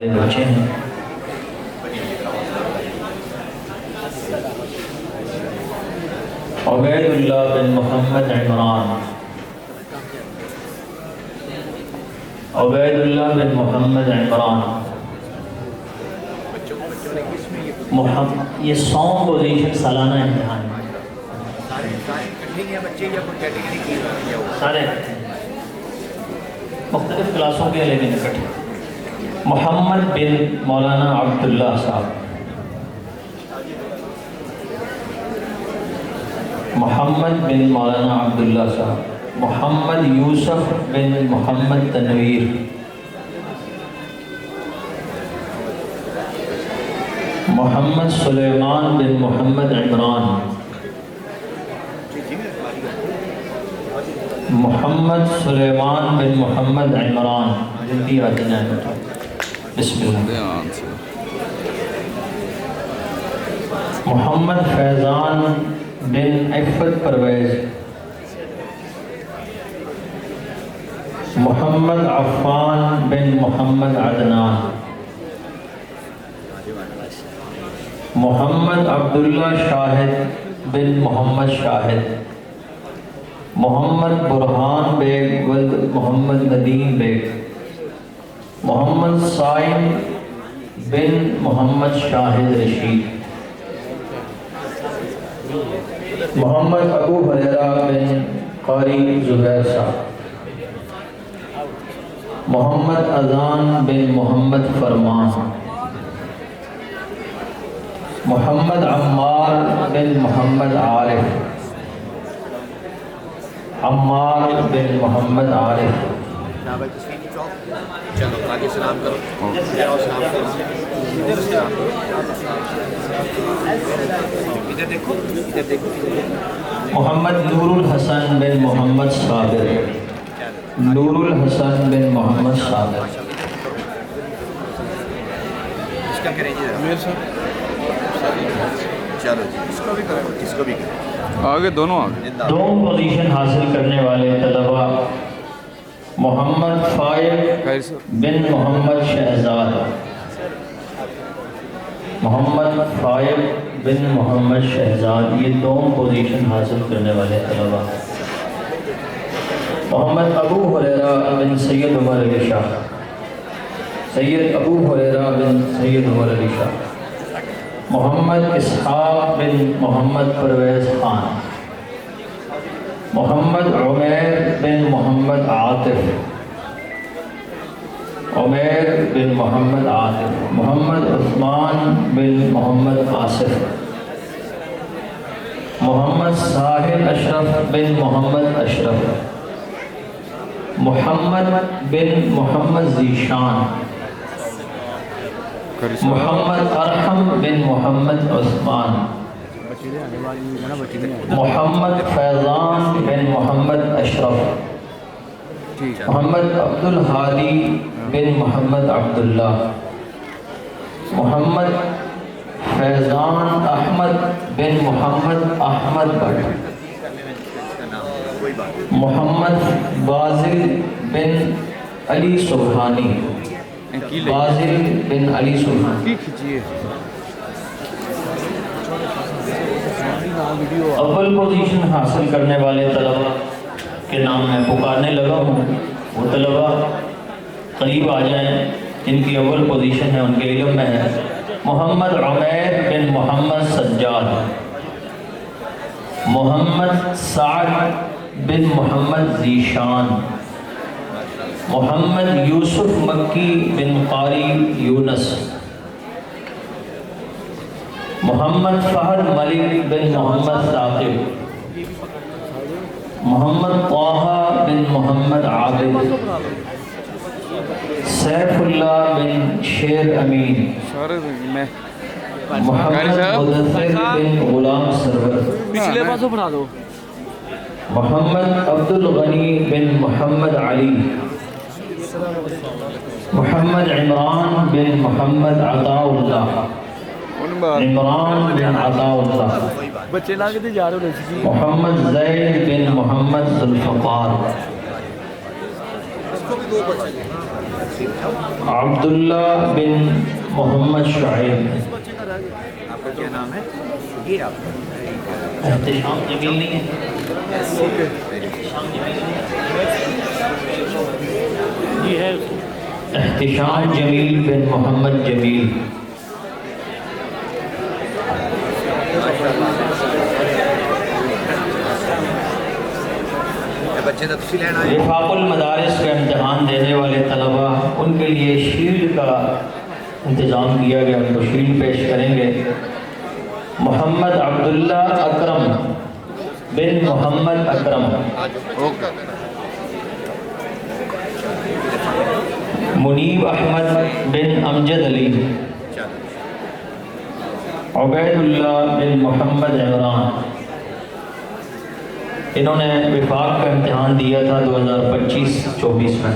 بچے ہیں عبید اللہ بن محمد عمران، عبید اللہ بن محمد عمران یہ 100 پوزیشن سالانہ امتحان سارے مختلف کلاسوں کے لیکن اکٹھے۔ محمد بن مولانا عبداللہ صاحب، محمد بن مولانا عبداللہ صاحب، محمد یوسف بن محمد تنویر، محمد سلیمان بن محمد عمران، محمد سلیمان بن محمد عمران جلدی آتے ہیں۔ بسم اللہ۔ محمد فیضان بن عفت پرویز، محمد عفان بن محمد عدنان، محمد عبداللہ شاہد بن محمد شاہد، محمد برہان بیگ ولد محمد ندیم بیگ، محمد صائم بن محمد شاہد رشید، محمد ابو ہریرہ بن قاری زبیر صاحب، محمد اذان بن محمد فرمان، محمد عمار بن محمد عارف، عمار بن محمد عارف، محمد نور الحسن بن محمد صابر، نور الحسن بن محمد صابر، آگے دونوں آگے دوم پوزیشن حاصل کرنے والے طلبہ محمد فائد بن محمد شہزاد، محمد فائد بن محمد شہزاد یہ دوم پوزیشن حاصل کرنے والے طلبہ، محمد ابو ہریرہ بن سید عمر علی شاہ، سید ابو ہریرہ بن سید عمر علی شاہ، محمد اسحاق بن محمد پرویز خان، محمد عمیر بن محمد عاطف، عمیر بن محمد عاطف، محمد عثمان بن محمد آصف، محمد ساحل اشرف بن محمد اشرف، محمد بن محمد ذیشان، محمد ارحم بن محمد عثمان، محمد فیضان بن محمد اشرف، محمد عبد الحادی بن محمد عبداللہ، محمد فیضان احمد بن محمد احمد بٹ، محمد بازل بن علی سبحانی، بازل بن علی سبحانی۔ اول پوزیشن حاصل کرنے والے طلبہ کے نام میں پکارنے لگا ہوں، وہ طلبہ قریب آ جائیں جن کی اول پوزیشن ہے، ان کے علم میں ہے۔ محمد عمیر بن محمد سجاد، محمد سعد بن محمد ذیشان، محمد یوسف مکی بن قاری یونس، محمد فہد ملک بن محمد ثاقب، محمد طٰہٰ بن محمد عابد، سیف اللہ بن شیر امین، محمد مدثر بن غلام سرور، محمد عبد الغنی بن محمد علی، محمد عمران بن محمد عطاء اللہ، عمران بن عطاء اللہ، محمد زید بن محمد ذوالفقار، عبداللہ بن محمد شعیب. آپ کا کیا نام ہے؟ یہ آپ احتشام جمیل نہیں ہے؟ احتشام جمیل بن محمد جمیل. بچے تفصیل لینا ہے. وفاق المدارس کا امتحان دینے والے طلباء ان کے لیے شیلڈ کا انتظام کیا گیا، ان کو شیلڈ پیش کریں گے. محمد عبداللہ اکرم بن محمد اکرم. منیب احمد بن امجد علی. عبید اللہ بن محمد عمران. انہوں نے وفاق کا امتحان دیا تھا 2025-24 میں.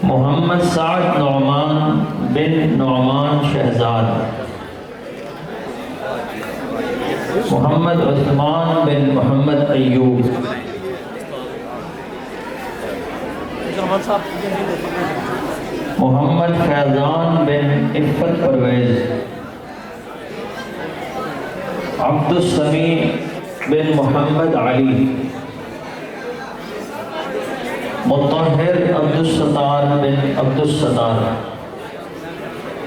محمد سعد نعمان بن نعمان شہزاد. محمد عثمان بن محمد ایوب. محمد فیضان بن عفت پرویز. عبد السمیع بن محمد علی. مطہر عبدالستار بن عبدالستار.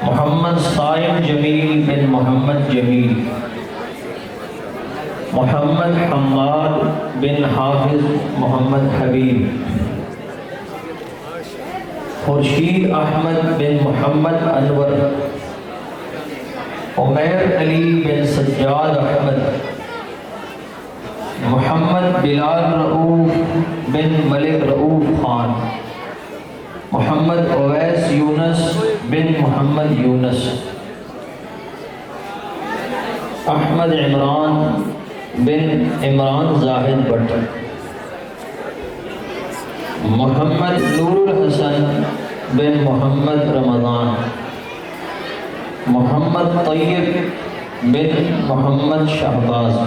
محمد صائم جمیل بن محمد جمیل. محمد حماد بن حافظ محمد حبیب. خورشید احمد بن محمد انور. عمیر علی بن سجاد احمد. محمد بلال رؤوف بن ملک رؤوف خان. محمد اویس یونس بن محمد یونس. احمد عمران بن عمران زاہد بٹ. محمد نور الحسن بن محمد رمضان. محمد طیب بن محمد شہباز.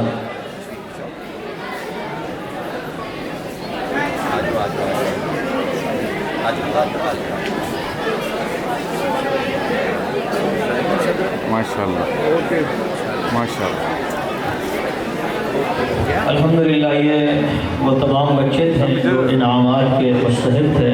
ماشاءاللہ ماشاءاللہ. الحمدللہ یہ وہ تمام بچے تھے جو انعامات کے مستحق تھے.